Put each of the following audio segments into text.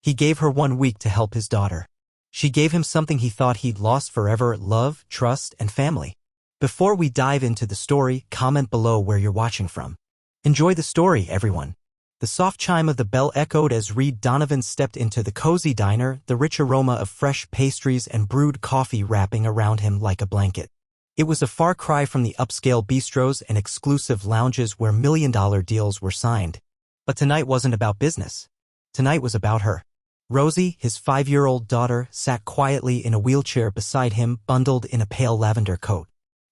He gave her 1 week to help his daughter. She gave him something he thought he'd lost forever: love, trust, and family. Before we dive into the story, comment below where you're watching from. Enjoy the story, everyone. The soft chime of the bell echoed as Reid Donovan stepped into the cozy diner, the rich aroma of fresh pastries and brewed coffee wrapping around him like a blanket. It was a far cry from the upscale bistros and exclusive lounges where million-dollar deals were signed. But tonight wasn't about business. Tonight was about her. Rosie, his 5-year-old daughter, sat quietly in a wheelchair beside him, bundled in a pale lavender coat.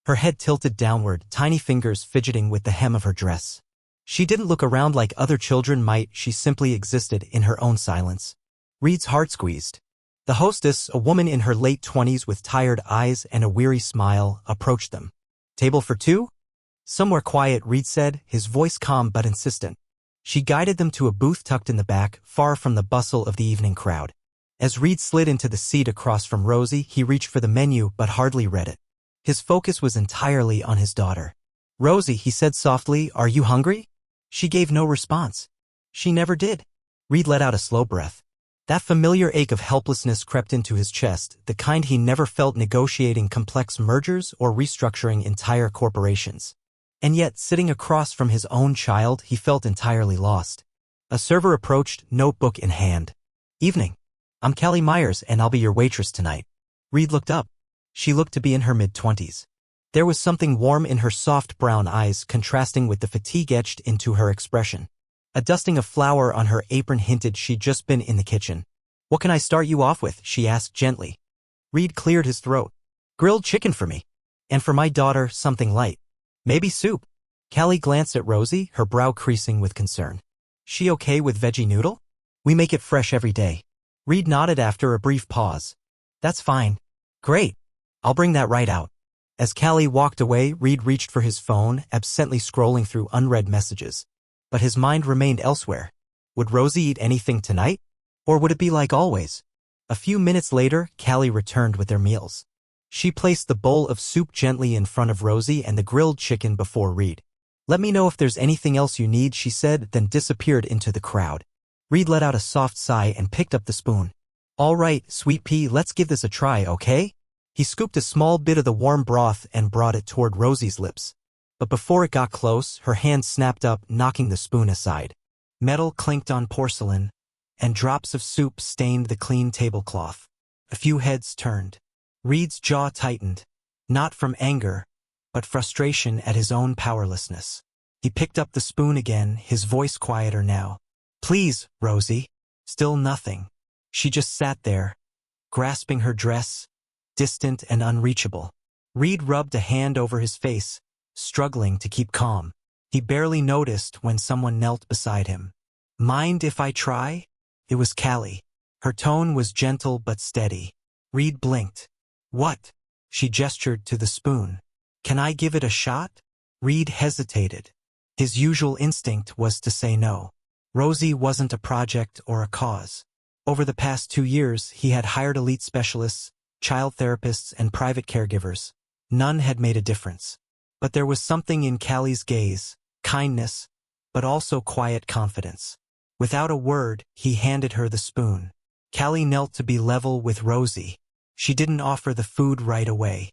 Her head tilted downward, tiny fingers fidgeting with the hem of her dress. She didn't look around like other children might, she simply existed in her own silence. Reid's heart squeezed. The hostess, a woman in her late 20s with tired eyes and a weary smile, approached them. "Table for 2? "Somewhere quiet," Reid said, his voice calm but insistent. She guided them to a booth tucked in the back, far from the bustle of the evening crowd. As Reid slid into the seat across from Rosie, he reached for the menu but hardly read it. His focus was entirely on his daughter. "Rosie," he said softly, "are you hungry?" She gave no response. She never did. Reid let out a slow breath. That familiar ache of helplessness crept into his chest, the kind he never felt negotiating complex mergers or restructuring entire corporations. And yet, sitting across from his own child, he felt entirely lost. A server approached, notebook in hand. "Evening. I'm Callie Myers and I'll be your waitress tonight." Reid looked up. She looked to be in her mid-20s. There was something warm in her soft brown eyes, contrasting with the fatigue etched into her expression. A dusting of flour on her apron hinted she'd just been in the kitchen. "What can I start you off with?" she asked gently. Reid cleared his throat. "Grilled chicken for me. And for my daughter, something light. Maybe soup." Callie glanced at Rosie, her brow creasing with concern. "She okay with veggie noodle? We make it fresh every day." Reid nodded after a brief pause. "That's fine." "Great. I'll bring that right out." As Callie walked away, Reid reached for his phone, absently scrolling through unread messages. But his mind remained elsewhere. Would Rosie eat anything tonight? Or would it be like always? A few minutes later, Callie returned with their meals. She placed the bowl of soup gently in front of Rosie and the grilled chicken before Reid. "Let me know if there's anything else you need," she said, then disappeared into the crowd. Reid let out a soft sigh and picked up the spoon. "All right, sweet pea, let's give this a try, okay?" He scooped a small bit of the warm broth and brought it toward Rosie's lips. But before it got close, her hand snapped up, knocking the spoon aside. Metal clinked on porcelain, and drops of soup stained the clean tablecloth. A few heads turned. Reid's jaw tightened, not from anger, but frustration at his own powerlessness. He picked up the spoon again, his voice quieter now. "Please, Rosie." Still nothing. She just sat there, grasping her dress, distant and unreachable. Reid rubbed a hand over his face, struggling to keep calm. He barely noticed when someone knelt beside him. "Mind if I try?" It was Callie. Her tone was gentle but steady. Reid blinked. "What?" She gestured to the spoon. "Can I give it a shot?" Reid hesitated. His usual instinct was to say no. Rosie wasn't a project or a cause. Over the past 2 years, he had hired elite specialists, child therapists, and private caregivers. None had made a difference. But there was something in Callie's gaze, kindness, but also quiet confidence. Without a word, he handed her the spoon. Callie knelt to be level with Rosie. She didn't offer the food right away.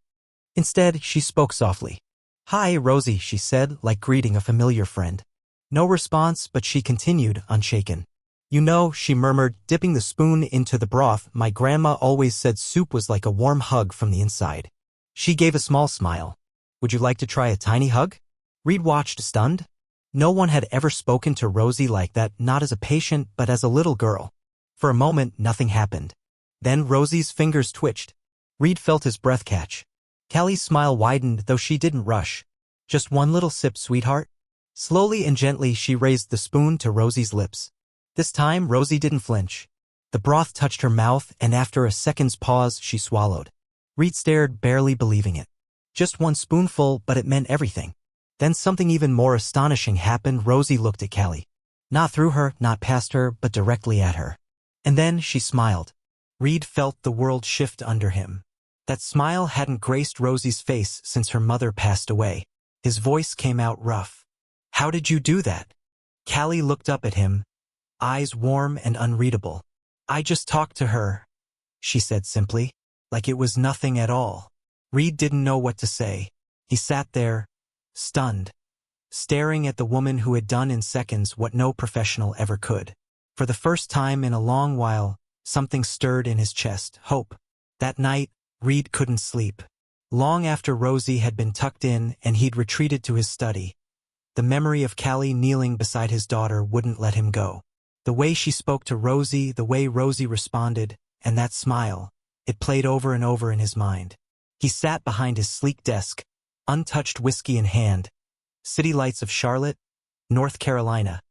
Instead, she spoke softly. "Hi, Rosie," she said, like greeting a familiar friend. No response, but she continued, unshaken. "You know," she murmured, dipping the spoon into the broth, "my grandma always said soup was like a warm hug from the inside." She gave a small smile. "Would you like to try a tiny hug?" Reid watched, stunned. No one had ever spoken to Rosie like that, not as a patient, but as a little girl. For a moment, nothing happened. Then Rosie's fingers twitched. Reid felt his breath catch. Callie's smile widened, though she didn't rush. "Just one little sip, sweetheart." Slowly and gently, she raised the spoon to Rosie's lips. This time, Rosie didn't flinch. The broth touched her mouth, and after a second's pause, she swallowed. Reid stared, barely believing it. Just one spoonful, but it meant everything. Then something even more astonishing happened. Rosie looked at Callie. Not through her, not past her, but directly at her. And then she smiled. Reid felt the world shift under him. That smile hadn't graced Rosie's face since her mother passed away. His voice came out rough. "How did you do that?" Callie looked up at him, eyes warm and unreadable. I just talked to her, she said simply, like it was nothing at all. Reid didn't know what to say. He sat there, stunned, staring at the woman who had done in seconds what no professional ever could. For the first time in a long while, something stirred in his chest, hope. That night, Reid couldn't sleep. Long after Rosie had been tucked in and he'd retreated to his study, the memory of Callie kneeling beside his daughter wouldn't let him go. The way she spoke to Rosie, the way Rosie responded, and that smile, it played over and over in his mind. He sat behind his sleek desk, untouched whiskey in hand, city lights of Charlotte, North Carolina,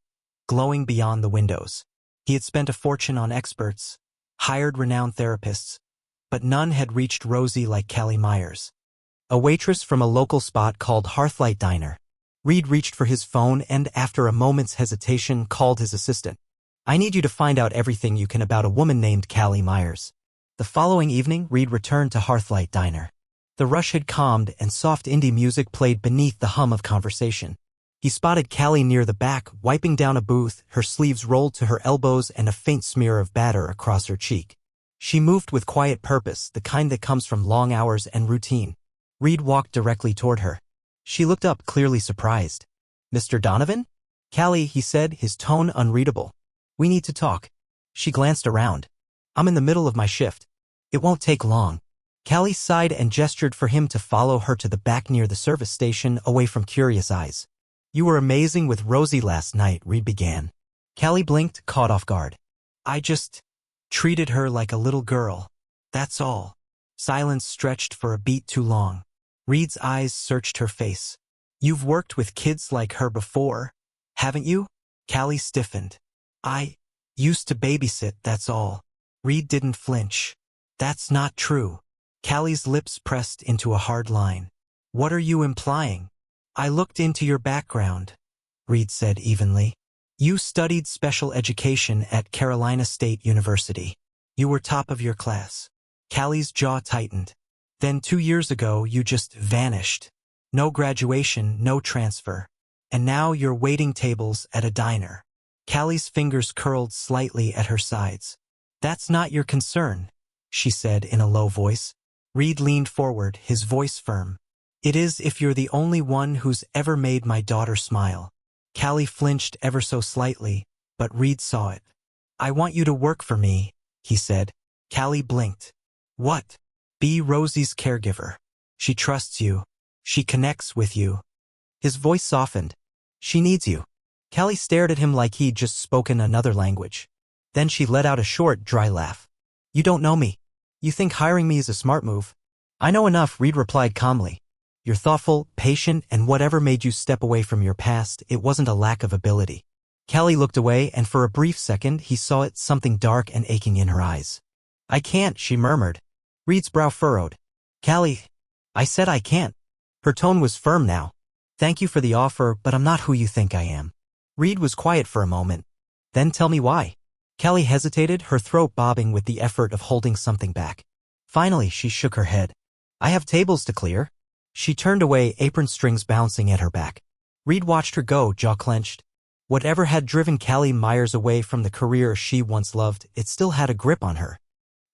glowing beyond the windows. He had spent a fortune on experts, hired renowned therapists, but none had reached Rosie like Callie Myers, a waitress from a local spot called Heartbreak Diner. Reid reached for his phone and, after a moment's hesitation, called his assistant. I need you to find out everything you can about a woman named Callie Myers. The following evening, Reid returned to Heartbreak Diner. The rush had calmed and soft indie music played beneath the hum of conversation. He spotted Callie near the back, wiping down a booth, her sleeves rolled to her elbows and a faint smear of batter across her cheek. She moved with quiet purpose, the kind that comes from long hours and routine. Reid walked directly toward her. She looked up, clearly surprised. Mr. Donovan? Callie, he said, his tone unreadable. We need to talk. She glanced around. I'm in the middle of my shift. It won't take long. Callie sighed and gestured for him to follow her to the back near the service station, away from curious eyes. You were amazing with Rosie last night, Reid began. Callie blinked, caught off guard. I just treated her like a little girl. That's all. Silence stretched for a beat too long. Reid's eyes searched her face. You've worked with kids like her before, haven't you? Callie stiffened. I used to babysit, that's all. Reid didn't flinch. That's not true. Callie's lips pressed into a hard line. What are you implying? I looked into your background, Reid said evenly. You studied special education at Carolina State University. You were top of your class. Callie's jaw tightened. Then 2 years ago, you just vanished. No graduation, no transfer. And now you're waiting tables at a diner. Callie's fingers curled slightly at her sides. That's not your concern, she said in a low voice. Reid leaned forward, his voice firm. It is if you're the only one who's ever made my daughter smile. Callie flinched ever so slightly, but Reid saw it. I want you to work for me, he said. Callie blinked. What? Be Rosie's caregiver. She trusts you. She connects with you. His voice softened. She needs you. Callie stared at him like he'd just spoken another language. Then she let out a short, dry laugh. You don't know me. You think hiring me is a smart move? I know enough, Reid replied calmly. You're thoughtful, patient, and whatever made you step away from your past, it wasn't a lack of ability. Callie looked away, and for a brief second he saw it, something dark and aching in her eyes. I can't, she murmured. Reid's brow furrowed. Callie, I said I can't. Her tone was firm now. Thank you for the offer, but I'm not who you think I am. Reid was quiet for a moment. Then tell me why. Callie hesitated, her throat bobbing with the effort of holding something back. Finally, she shook her head. I have tables to clear. She turned away, apron strings bouncing at her back. Reid watched her go, jaw clenched. Whatever had driven Callie Myers away from the career she once loved, it still had a grip on her.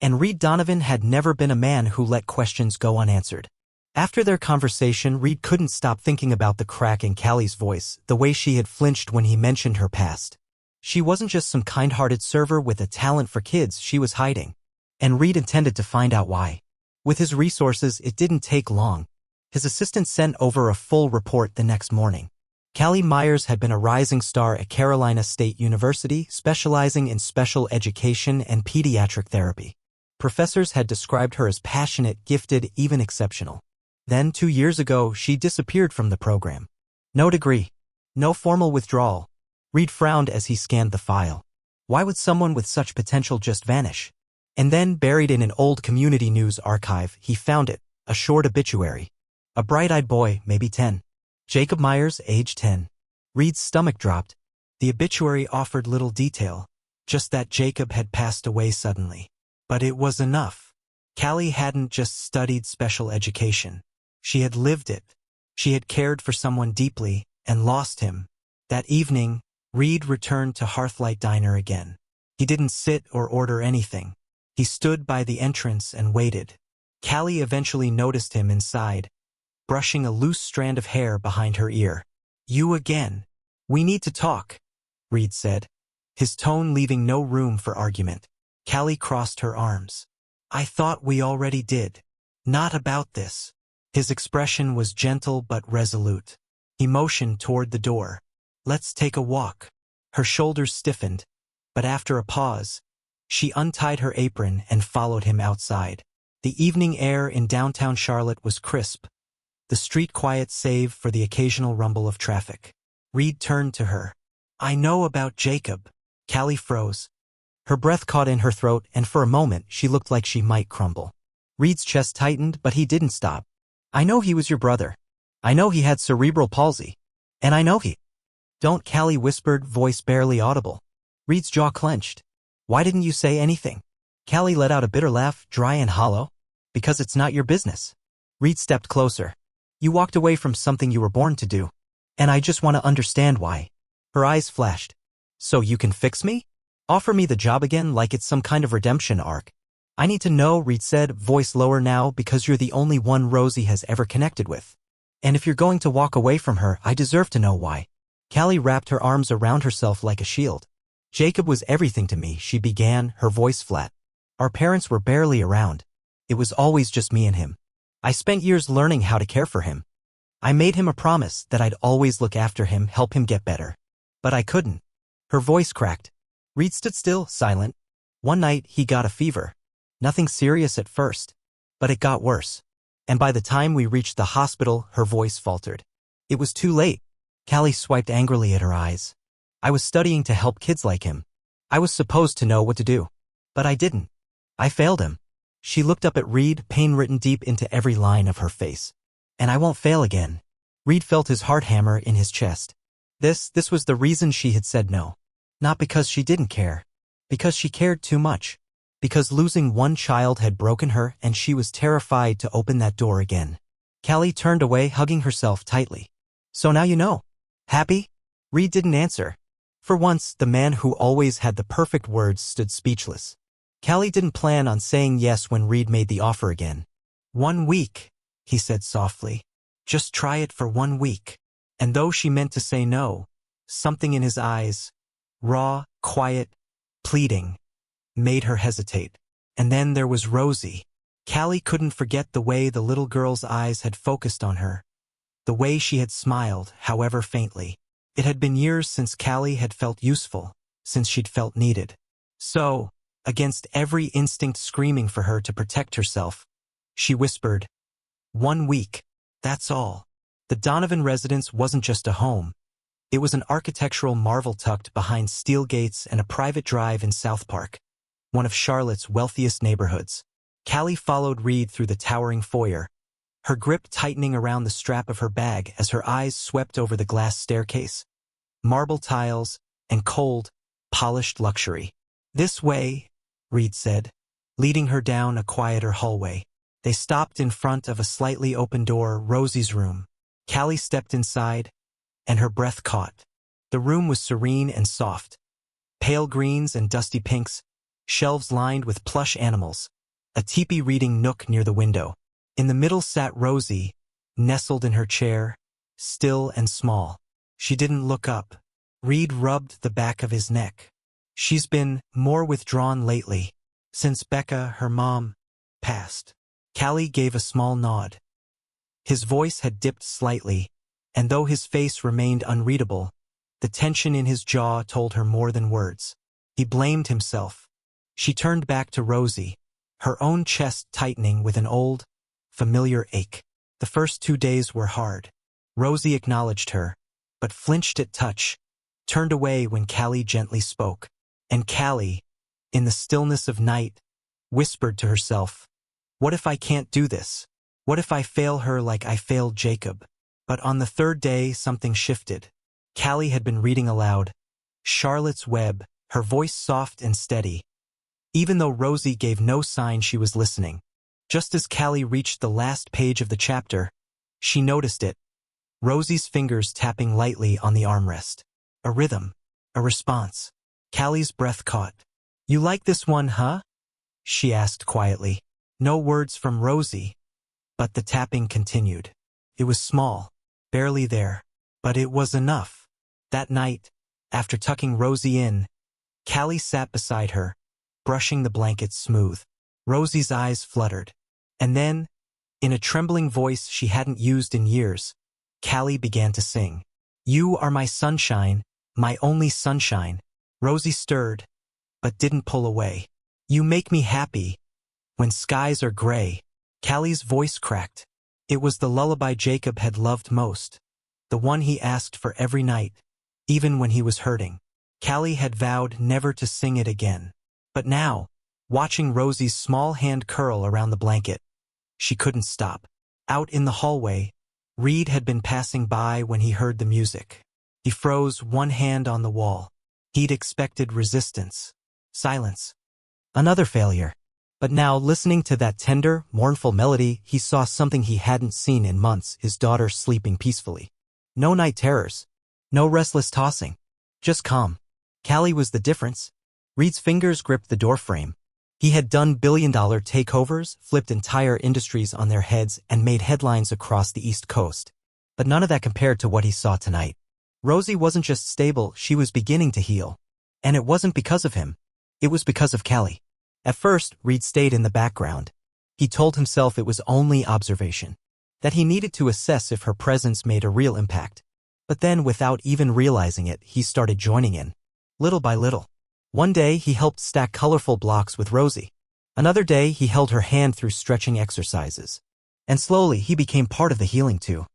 And Reid Donovan had never been a man who let questions go unanswered. After their conversation, Reid couldn't stop thinking about the crack in Callie's voice, the way she had flinched when he mentioned her past. She wasn't just some kind-hearted server with a talent for kids, she was hiding. And Reid intended to find out why. With his resources, it didn't take long. His assistant sent over a full report the next morning. Callie Myers had been a rising star at Carolina State University, specializing in special education and pediatric therapy. Professors had described her as passionate, gifted, even exceptional. Then, 2 years ago, she disappeared from the program. No degree. No formal withdrawal. Reid frowned as he scanned the file. Why would someone with such potential just vanish? And then, buried in an old community news archive, he found it, a short obituary. A bright-eyed boy, maybe 10. Jacob Myers, age 10. Reid's stomach dropped. The obituary offered little detail, just that Jacob had passed away suddenly. But it was enough. Callie hadn't just studied special education. She had lived it. She had cared for someone deeply and lost him. That evening, Reid returned to Heartbreak Diner again. He didn't sit or order anything. He stood by the entrance and waited. Callie eventually noticed him inside, brushing a loose strand of hair behind her ear. "You again. We need to talk," Reid said, his tone leaving no room for argument. Callie crossed her arms. "I thought we already did. Not about this." His expression was gentle but resolute. He motioned toward the door. "Let's take a walk." Her shoulders stiffened, but after a pause, she untied her apron and followed him outside. The evening air in downtown Charlotte was crisp, the street quiet save for the occasional rumble of traffic. Reid turned to her. "I know about Jacob." Callie froze. Her breath caught in her throat, and for a moment she looked like she might crumble. Reid's chest tightened, but he didn't stop. "I know he was your brother. I know he had cerebral palsy. And I know he—" "Don't," Callie whispered, voice barely audible. Reid's jaw clenched. "Why didn't you say anything?" Callie let out a bitter laugh, dry and hollow. "Because it's not your business." Reid stepped closer. "You walked away from something you were born to do. And I just want to understand why." Her eyes flashed. "So you can fix me? Offer me the job again like it's some kind of redemption arc?" "I need to know," Reid said, voice lower now, "because you're the only one Rosie has ever connected with. And if you're going to walk away from her, I deserve to know why." Callie wrapped her arms around herself like a shield. "Jacob was everything to me," she began, her voice flat. "Our parents were barely around. It was always just me and him. I spent years learning how to care for him. I made him a promise that I'd always look after him, help him get better. But I couldn't." Her voice cracked. Reid stood still, silent. "One night, he got a fever. Nothing serious at first. But it got worse. And by the time we reached the hospital," her voice faltered. "It was too late." Callie swiped angrily at her eyes. "I was studying to help kids like him. I was supposed to know what to do. But I didn't. I failed him." She looked up at Reid, pain written deep into every line of her face. "And I won't fail again." Reid felt his heart hammer in his chest. This was the reason she had said no. Not because she didn't care. Because she cared too much. Because losing one child had broken her and she was terrified to open that door again. Callie turned away, hugging herself tightly. "So now you know. Happy?" Reid didn't answer. For once, the man who always had the perfect words stood speechless. Callie didn't plan on saying yes when Reid made the offer again. "1 week," he said softly. "Just try it for 1 week." And though she meant to say no, something in his eyes, raw, quiet, pleading, made her hesitate. And then there was Rosie. Callie couldn't forget the way the little girl's eyes had focused on her. The way she had smiled, however faintly. It had been years since Callie had felt useful, since she'd felt needed. So, against every instinct screaming for her to protect herself, she whispered, 1 week, that's all. The Donovan residence wasn't just a home. It was an architectural marvel tucked behind steel gates and a private drive in South Park, one of Charlotte's wealthiest neighborhoods. Callie followed Reid through the towering foyer, her grip tightening around the strap of her bag as her eyes swept over the glass staircase. Marble tiles and cold, polished luxury. "This way," Reid said, leading her down a quieter hallway. They stopped in front of a slightly open door, Rosie's room. Callie stepped inside, and her breath caught. The room was serene and soft. Pale greens and dusty pinks, shelves lined with plush animals, a teepee reading nook near the window. In the middle sat Rosie, nestled in her chair, still and small. She didn't look up. Reid rubbed the back of his neck. "She's been more withdrawn lately, since Becca, her mom, passed." Callie gave a small nod. His voice had dipped slightly, and though his face remained unreadable, the tension in his jaw told her more than words. He blamed himself. She turned back to Rosie, her own chest tightening with an old, familiar ache. The first 2 days were hard. Rosie acknowledged her, but flinched at touch, turned away when Callie gently spoke. And Callie, in the stillness of night, whispered to herself, "What if I can't do this? What if I fail her like I failed Jacob?" But on the 3rd day, something shifted. Callie had been reading aloud, Charlotte's Web, her voice soft and steady, even though Rosie gave no sign she was listening. Just as Callie reached the last page of the chapter, she noticed it, Rosie's fingers tapping lightly on the armrest. A rhythm, a response. Callie's breath caught. "You like this one, huh?" she asked quietly. No words from Rosie, but the tapping continued. It was small, barely there, but it was enough. That night, after tucking Rosie in, Callie sat beside her, brushing the blankets smooth. Rosie's eyes fluttered. And then, in a trembling voice she hadn't used in years, Callie began to sing. "You are my sunshine, my only sunshine." Rosie stirred, but didn't pull away. "You make me happy when skies are gray." Callie's voice cracked. It was the lullaby Jacob had loved most, the one he asked for every night, even when he was hurting. Callie had vowed never to sing it again. But now, watching Rosie's small hand curl around the blanket, she couldn't stop. Out in the hallway, Reid had been passing by when he heard the music. He froze, one hand on the wall. He'd expected resistance, silence, another failure. But now, listening to that tender, mournful melody, he saw something he hadn't seen in months: his daughter sleeping peacefully. No night terrors, no restless tossing, just calm. Callie was the difference. Reid's fingers gripped the doorframe. He had done billion-dollar takeovers, flipped entire industries on their heads, and made headlines across the East Coast. But none of that compared to what he saw tonight. Rosie wasn't just stable, she was beginning to heal. And it wasn't because of him. It was because of Callie. At first, Reid stayed in the background. He told himself it was only observation, that he needed to assess if her presence made a real impact. But then, without even realizing it, he started joining in. Little by little. One day, he helped stack colorful blocks with Rosie. Another day, he held her hand through stretching exercises. And slowly, he became part of the healing too.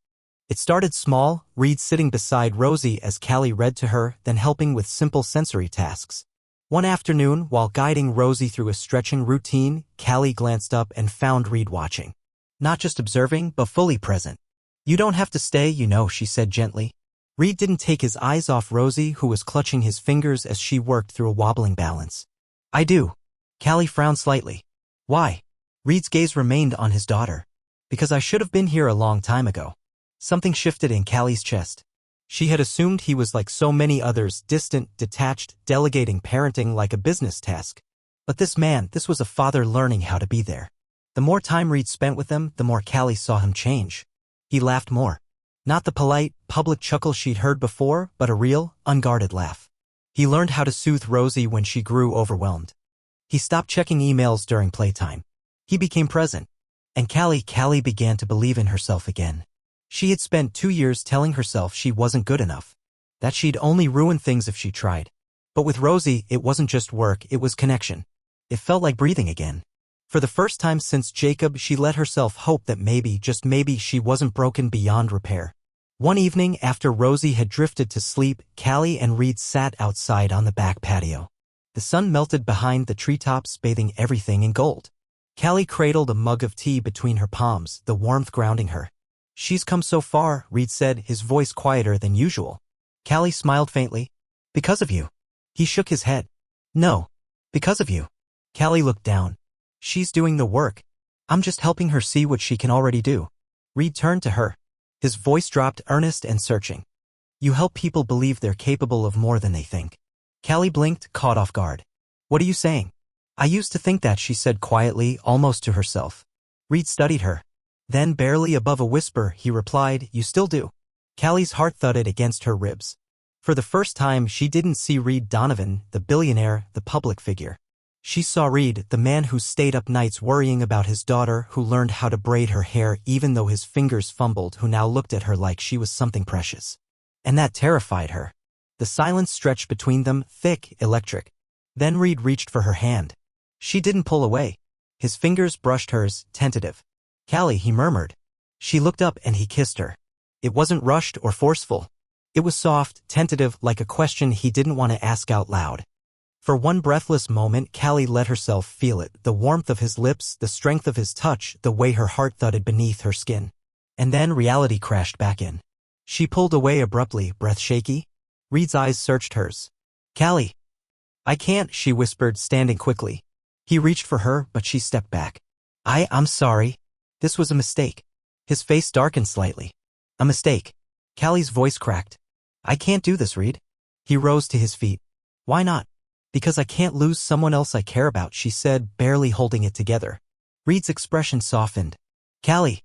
It started small, Reid sitting beside Rosie as Callie read to her, then helping with simple sensory tasks. One afternoon, while guiding Rosie through a stretching routine, Callie glanced up and found Reid watching. Not just observing, but fully present. "You don't have to stay, you know," she said gently. Reid didn't take his eyes off Rosie, who was clutching his fingers as she worked through a wobbling balance. "I do." Callie frowned slightly. "Why?" Reid's gaze remained on his daughter. "Because I should have been here a long time ago." Something shifted in Callie's chest. She had assumed he was like so many others, distant, detached, delegating parenting like a business task. But this man, this was a father learning how to be there. The more time Reid spent with them, the more Callie saw him change. He laughed more. Not the polite, public chuckle she'd heard before, but a real, unguarded laugh. He learned how to soothe Rosie when she grew overwhelmed. He stopped checking emails during playtime. He became present. And Callie began to believe in herself again. She had spent 2 years telling herself she wasn't good enough, that she'd only ruin things if she tried. But with Rosie, it wasn't just work, it was connection. It felt like breathing again. For the first time since Jacob, she let herself hope that maybe, just maybe, she wasn't broken beyond repair. One evening, after Rosie had drifted to sleep, Callie and Reid sat outside on the back patio. The sun melted behind the treetops, bathing everything in gold. Callie cradled a mug of tea between her palms, the warmth grounding her. "She's come so far," Reid said, his voice quieter than usual. Callie smiled faintly. "Because of you." He shook his head. "No. Because of you." Callie looked down. "She's doing the work. I'm just helping her see what she can already do." Reid turned to her. His voice dropped, earnest and searching. "You help people believe they're capable of more than they think." Callie blinked, caught off guard. "What are you saying?" "I used to think that," she said quietly, almost to herself. Reid studied her. Then, barely above a whisper, he replied, "You still do." Callie's heart thudded against her ribs. For the first time, she didn't see Reid Donovan, the billionaire, the public figure. She saw Reid, the man who stayed up nights worrying about his daughter, who learned how to braid her hair even though his fingers fumbled, who now looked at her like she was something precious. And that terrified her. The silence stretched between them, thick, electric. Then Reid reached for her hand. She didn't pull away. His fingers brushed hers, tentative. "Callie," he murmured. She looked up and he kissed her. It wasn't rushed or forceful. It was soft, tentative, like a question he didn't want to ask out loud. For one breathless moment, Callie let herself feel it, the warmth of his lips, the strength of his touch, the way her heart thudded beneath her skin. And then reality crashed back in. She pulled away abruptly, breath shaky. Reid's eyes searched hers. "Callie." "I can't," she whispered, standing quickly. He reached for her, but she stepped back. I'm sorry. This was a mistake." His face darkened slightly. "A mistake." Callie's voice cracked. "I can't do this, Reid." He rose to his feet. "Why not?" Because I can't lose someone else I care about, she said, barely holding it together. Reid's expression softened. Callie.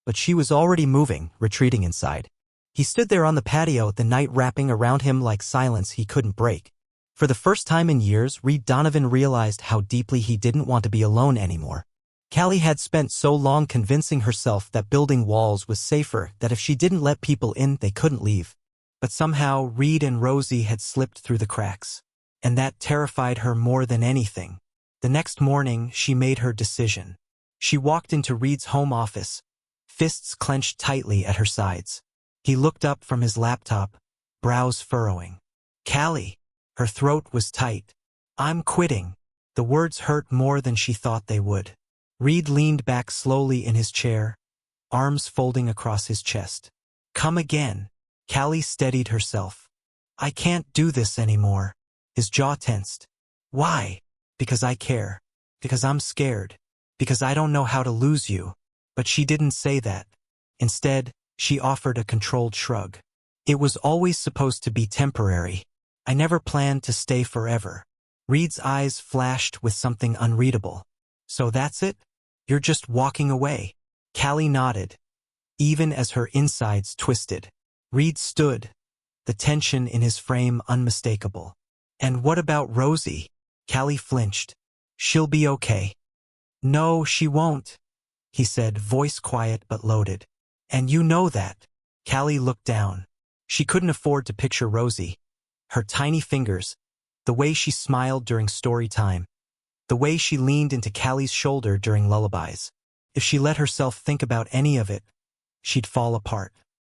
But she was already moving, retreating inside. He stood there on the patio, the night wrapping around him like silence he couldn't break. For the first time in years, Reid Donovan realized how deeply he didn't want to be alone anymore. Callie had spent so long convincing herself that building walls was safer, that if she didn't let people in, they couldn't leave. But somehow, Reid and Rosie had slipped through the cracks. And that terrified her more than anything. The next morning, she made her decision. She walked into Reid's home office, fists clenched tightly at her sides. He looked up from his laptop, brows furrowing. Callie. Her throat was tight. I'm quitting. The words hurt more than she thought they would. Reid leaned back slowly in his chair, arms folding across his chest. Come again. Callie steadied herself. I can't do this anymore. His jaw tensed. Why? Because I care. Because I'm scared. Because I don't know how to lose you. But she didn't say that. Instead, she offered a controlled shrug. It was always supposed to be temporary. I never planned to stay forever. Reid's eyes flashed with something unreadable. So that's it? You're just walking away? Callie nodded, even as her insides twisted. Reid stood, the tension in his frame unmistakable. And what about Rosie? Callie flinched. She'll be okay. No, she won't, he said, voice quiet but loaded. And you know that. Callie looked down. She couldn't afford to picture Rosie. Her tiny fingers, the way she smiled during story time, the way she leaned into Callie's shoulder during lullabies. If she let herself think about any of it, she'd fall apart.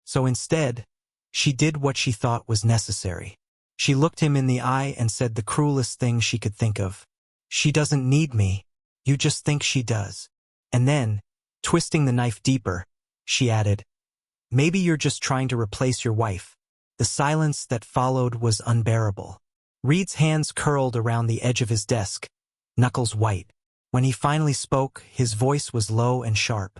So instead, she did what she thought was necessary. She looked him in the eye and said the cruelest thing she could think of. She doesn't need me. You just think she does. And then, twisting the knife deeper, she added, maybe you're just trying to replace your wife. The silence that followed was unbearable. Reid's hands curled around the edge of his desk, knuckles white. When he finally spoke, his voice was low and sharp.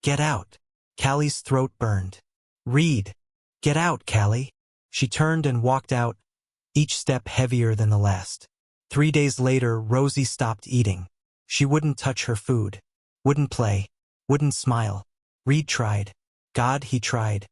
Get out. Callie's throat burned. Reid. Get out, Callie. She turned and walked out, each step heavier than the last. 3 days later, Rosie stopped eating. She wouldn't touch her food, wouldn't play, wouldn't smile. Reid tried. God, he tried.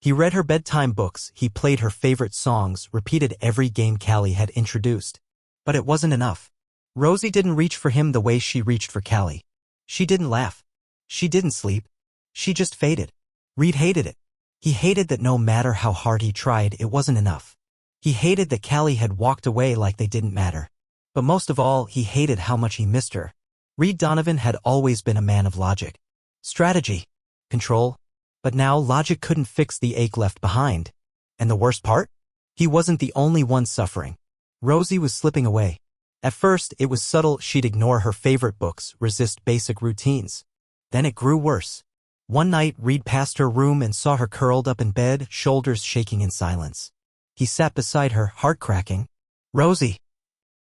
He read her bedtime books, he played her favorite songs, repeated every game Callie had introduced. But it wasn't enough. Rosie didn't reach for him the way she reached for Callie. She didn't laugh. She didn't sleep. She just faded. Reid hated it. He hated that no matter how hard he tried, it wasn't enough. He hated that Callie had walked away like they didn't matter. But most of all, he hated how much he missed her. Reid Donovan had always been a man of logic, strategy, control. But now logic couldn't fix the ache left behind. And the worst part? He wasn't the only one suffering. Rosie was slipping away. At first, it was subtle. She'd ignore her favorite books, resist basic routines. Then it grew worse. One night, Reid passed her room and saw her curled up in bed, shoulders shaking in silence. He sat beside her, heart cracking. Rosie.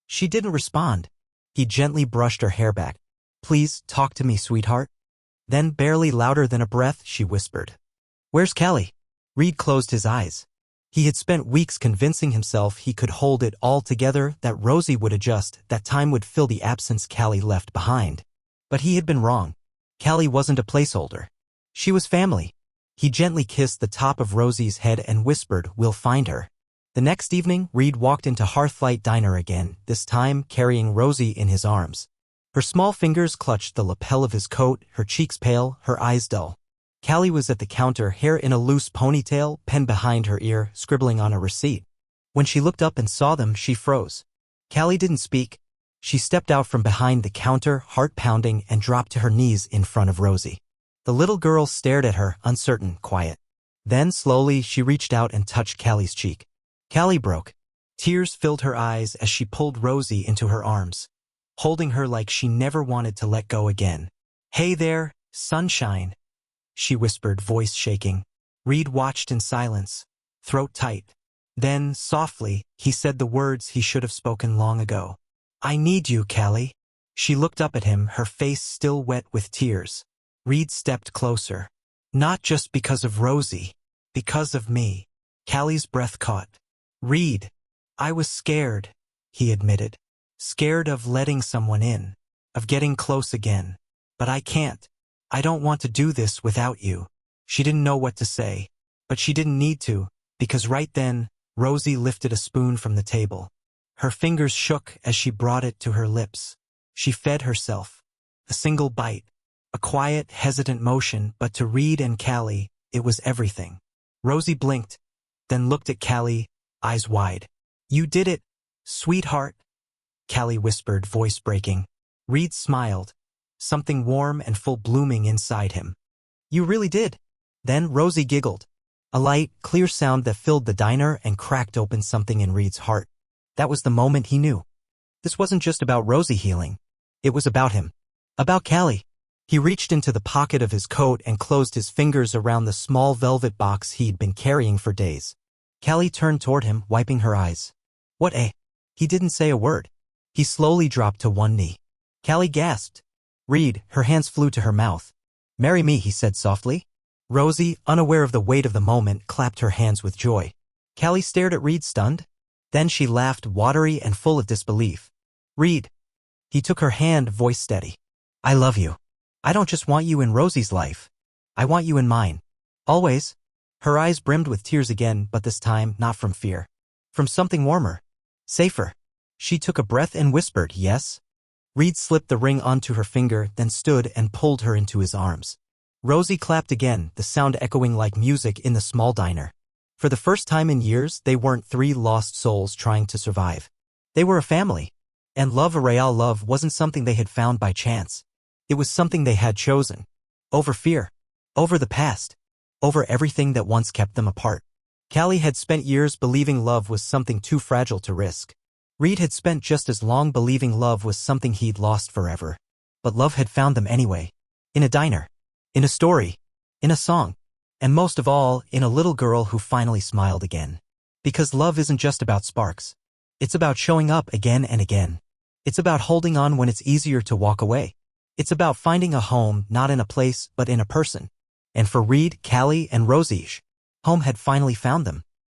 She didn't respond. He gently brushed her hair back. Please, talk to me, sweetheart. Then, barely louder than a breath, she whispered. Where's Callie? Reid closed his eyes. He had spent weeks convincing himself he could hold it all together, that Rosie would adjust, that time would fill the absence Callie left behind. But he had been wrong. Callie wasn't a placeholder. She was family. He gently kissed the top of Rosie's head and whispered, we'll find her. The next evening, Reid walked into Hearthlight Diner again, this time carrying Rosie in his arms. Her small fingers clutched the lapel of his coat, her cheeks pale, her eyes dull. Callie was at the counter, hair in a loose ponytail, pen behind her ear, scribbling on a receipt. When she looked up and saw them, she froze. Callie didn't speak. She stepped out from behind the counter, heart pounding, and dropped to her knees in front of Rosie. The little girl stared at her, uncertain, quiet. Then, slowly, she reached out and touched Callie's cheek. Callie broke. Tears filled her eyes as she pulled Rosie into her arms, holding her like she never wanted to let go again. Hey there, sunshine, she whispered, voice shaking. Reid watched in silence, throat tight. Then, softly, he said the words he should have spoken long ago. I need you, Callie. She looked up at him, her face still wet with tears. Reid stepped closer. Not just because of Rosie, because of me. Callie's breath caught. Reid. I was scared. he admitted. Scared of letting someone in, of getting close again. But I can't. I don't want to do this without you. She didn't know what to say, but she didn't need to, because right then, Rosie lifted a spoon from the table. Her fingers shook as she brought it to her lips. She fed herself. A single bite. A quiet, hesitant motion, but to Reid and Callie, it was everything. Rosie blinked, then looked at Callie, eyes wide. You did it, sweetheart, Callie whispered, voice breaking. Reid smiled, something warm and full blooming inside him. You really did. Then Rosie giggled. A light, clear sound that filled the diner and cracked open something in Reid's heart. That was the moment he knew. This wasn't just about Rosie healing. It was about him. About Callie. He reached into the pocket of his coat and closed his fingers around the small velvet box he'd been carrying for days. Callie turned toward him, wiping her eyes. What a... He didn't say a word. He slowly dropped to one knee. Callie gasped. Reid, her hands flew to her mouth. Marry me, he said softly. Rosie, unaware of the weight of the moment, clapped her hands with joy. Callie stared at Reid, stunned. Then she laughed, watery and full of disbelief. Reid. He took her hand, voice steady. I love you. I don't just want you in Rosie's life. I want you in mine. Always. Her eyes brimmed with tears again, but this time not from fear. From something warmer. Safer. She took a breath and whispered, yes. Reid slipped the ring onto her finger, then stood and pulled her into his arms. Rosie clapped again, the sound echoing like music in the small diner. For the first time in years, they weren't three lost souls trying to survive. They were a family. And love, a real love, wasn't something they had found by chance. It was something they had chosen. Over fear. Over the past. Over everything that once kept them apart. Callie had spent years believing love was something too fragile to risk. Reid had spent just as long believing love was something he'd lost forever. But love had found them anyway. In a diner. In a story. In a song. And most of all, in a little girl who finally smiled again. Because love isn't just about sparks. It's about showing up again and again. It's about holding on when it's easier to walk away. It's about finding a home, not in a place, but in a person. And for Reid, Callie, and Rosie, home had finally found them.